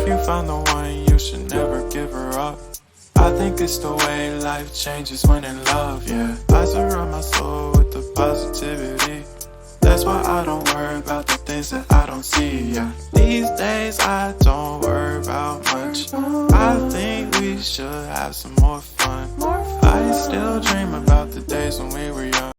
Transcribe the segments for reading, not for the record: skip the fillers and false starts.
If you find the one, you should never give her up. I think it's the way life changes when in love, yeah. I surround my soul with the positivity. That's why I don't worry about the things that I don't see, yeah. These days I don't worry about much. I think we should have some more fun. I still dream about the days when we were young.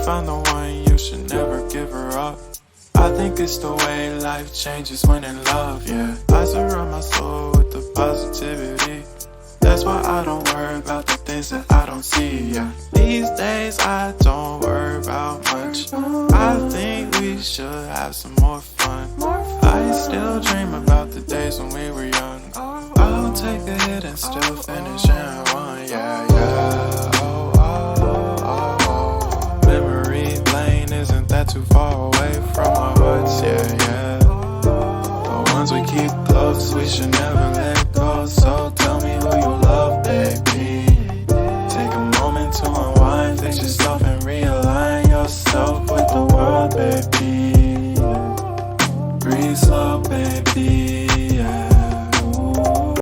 find the one, you should never give her up. I think it's the way life changes when in love, yeah. I surround my soul with the positivity. That's why I don't worry about the things that I don't see, yeah. These days I don't worry about much. I think we should have some more fun. I still dream about the days when we were young. I'll take a hit and still finish in one, yeah, yeah. Oh, oh, oh, oh. Memory lane isn't that too far away from our hearts, yeah, yeah. The ones we keep close, we should never let go, so